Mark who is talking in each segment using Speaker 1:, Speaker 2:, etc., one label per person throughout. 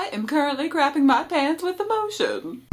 Speaker 1: I am currently crapping my pants with emotion.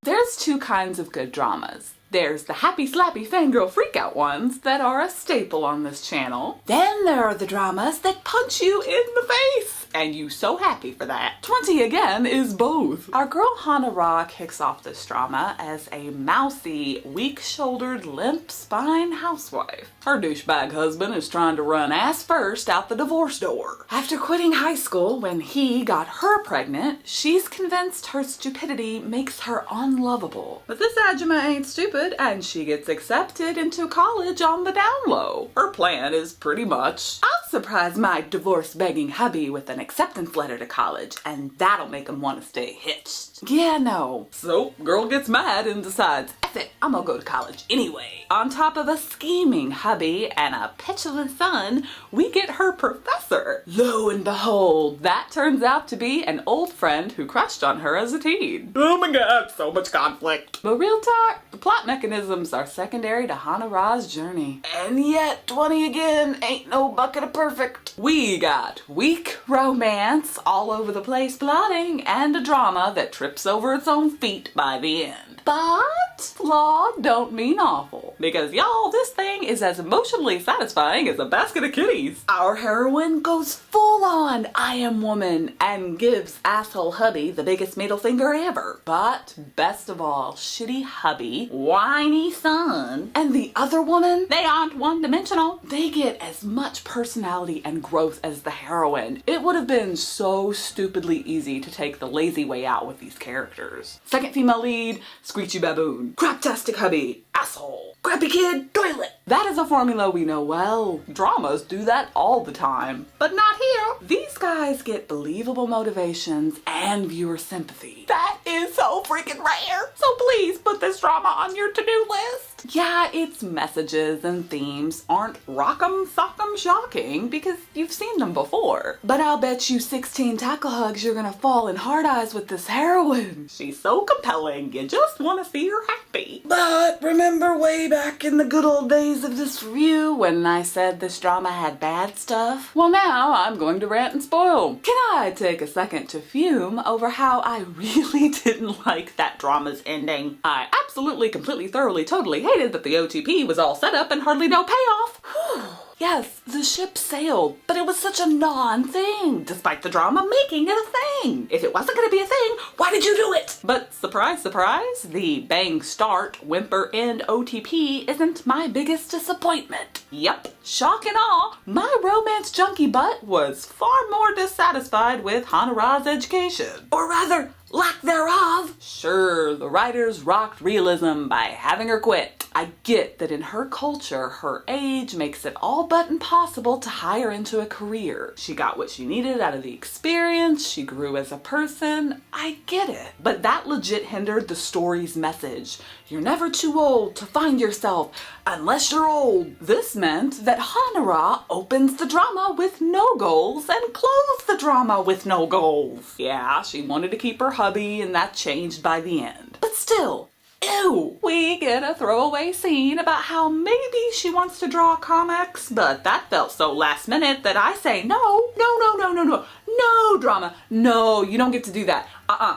Speaker 1: There's two kinds of good dramas. There's the happy slappy fangirl freakout ones that are a staple on this channel. Then there are the dramas that punch you in the face, and you so happy for that. 20 again is both. Our girl Hana Ra kicks off this drama as a mousy, weak-shouldered, limp-spine housewife. Her douchebag husband is trying to run ass first out the divorce door. After quitting high school when he got her pregnant, she's convinced her stupidity makes her unlovable. But this Ajima ain't stupid, and she gets accepted into college on the down low. Her plan is pretty much, I'll surprise my divorce-begging hubby with an acceptance letter to college, and that'll make him want to stay hitched. Yeah, no. So, girl gets mad and decides, F it, I'm gonna go to college anyway. On top of a scheming hubby and a petulant son, we get her professor. Lo and behold, that turns out to be an old friend who crushed on her as a teen. Oh my god, so much conflict. But real talk, the plot mechanisms are secondary to Hana Ra's journey. And yet, 20 again ain't no bucket of perfect. We got weak romance, all over the place plotting, and a drama that trips over its own feet by the end. But flawed don't mean awful. Because y'all, this thing is as emotionally satisfying as a basket of kitties. Our heroine goes full on I am woman and gives asshole hubby the biggest middle finger ever. But best of all, shitty hubby, whiny son, and the other woman, they aren't one-dimensional. They get as much personality and growth as the heroine. It would have been so stupidly easy to take the lazy way out with these characters. Second female lead, screechy baboon. Craptastic hubby, asshole. Crappy kid, toilet. That is a formula we know well. Dramas do that all the time. But not here. These guys get believable motivations and viewer sympathy. That is so freaking rare. So please put this drama on your to-do list. Yeah, its messages and themes aren't rock'em sock'em shocking because you've seen them before. But I'll bet you 16 tackle hugs you're gonna fall in hard eyes with this heroine. She's so compelling, you just want to see her happy. But remember way back in the good old days of this review when I said this drama had bad stuff? Well, now I'm going to rant and spoil. Can I take a second to fume over how I really didn't like that drama's ending? I absolutely, completely, thoroughly, totally hated that the OTP was all set up and hardly no payoff. Yes, the ship sailed, but it was such a non-thing, despite the drama making it a thing. If it wasn't gonna be a thing, why did you do it? But surprise, surprise, the bang start, whimper end OTP isn't my biggest disappointment. Yep, shock and awe, my romance junkie butt was far more dissatisfied with Hana Ra's education. Or rather, lack thereof. Sure, the writers rocked realism by having her quit. I get that in her culture, her age makes it all but impossible to hire into a career. She got what she needed out of the experience, she grew as a person, I get it. But that legit hindered the story's message. You're never too old to find yourself unless you're old. This meant that Hana Ra opens the drama with no goals and closes the drama with no goals. Yeah, she wanted to keep her hubby and that changed by the end. But still, ew! We get a throwaway scene about how maybe she wants to draw comics, but that felt so last minute that I say no drama. No, you don't get to do that. No!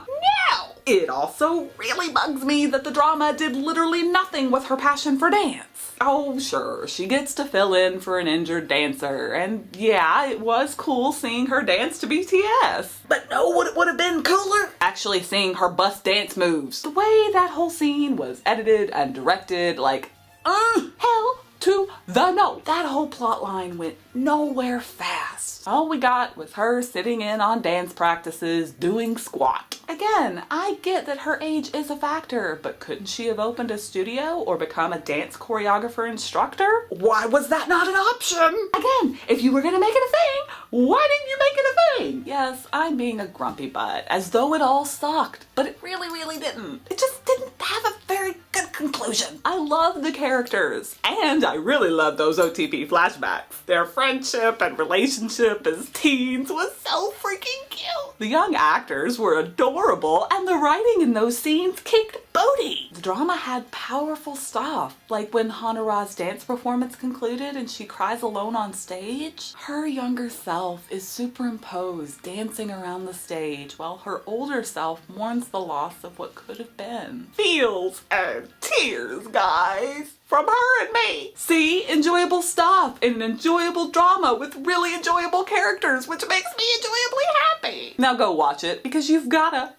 Speaker 1: It also really bugs me that the drama did literally nothing with her passion for dance. Oh, sure, she gets to fill in for an injured dancer, and yeah, it was cool seeing her dance to BTS. But know what it would have been cooler? Actually seeing her bust dance moves. The way that whole scene was edited and directed, like, hell to the no. That whole plot line went nowhere fast. All we got was her sitting in on dance practices doing squat. Again, I get that her age is a factor, but couldn't she have opened a studio or become a dance choreographer instructor? Why was that not an option? Again, if you were gonna make it a thing, why didn't you make it a thing? Yes, I'm being a grumpy butt, as though it all sucked, but it really didn't. It just didn't have a very Good conclusion. I love the characters, and I really love those OTP flashbacks. Their friendship and relationship as teens was so freaking cute. The young actors were adorable, and the writing in those scenes kicked booty. The drama had powerful stuff, like when Hanara's dance performance concluded and she cries alone on stage. Her younger self is superimposed, dancing around the stage, while her older self mourns the loss of what could have been. Feels and tears, guys. From her and me. See, enjoyable stuff in an enjoyable drama with really enjoyable characters, which makes me enjoyably happy. Now go watch it, because you've gotta.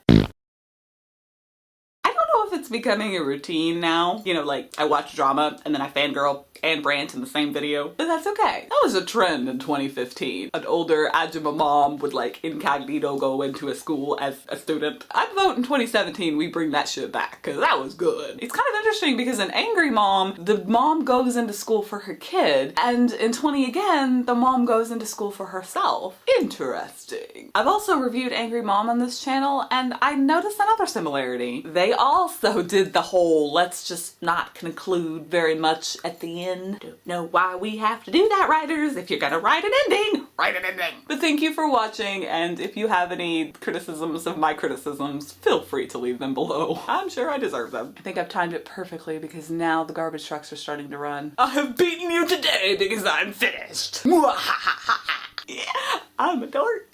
Speaker 1: I don't know if it's becoming a routine now. You know, like I watch drama and then I fangirl and rant in the same video, but that's okay. That was a trend in 2015. An older Ajumma mom would like incognito go into a school as a student. I'd vote in 2017 we bring that shit back, because that was good. It's kind of interesting because in Angry Mom, the mom goes into school for her kid, and in 20 again, the mom goes into school for herself. Interesting. I've also reviewed Angry Mom on this channel, and I noticed another similarity. They also did the whole let's just not conclude very much at the end. Don't know why we have to do that, writers. If you're gonna write an ending, write an ending. But thank you for watching, and if you have any criticisms of my criticisms, feel free to leave them below. I'm sure I deserve them. I think I've timed it perfectly because now the garbage trucks are starting to run. I have beaten you today because I'm finished. Yeah, I'm a dork.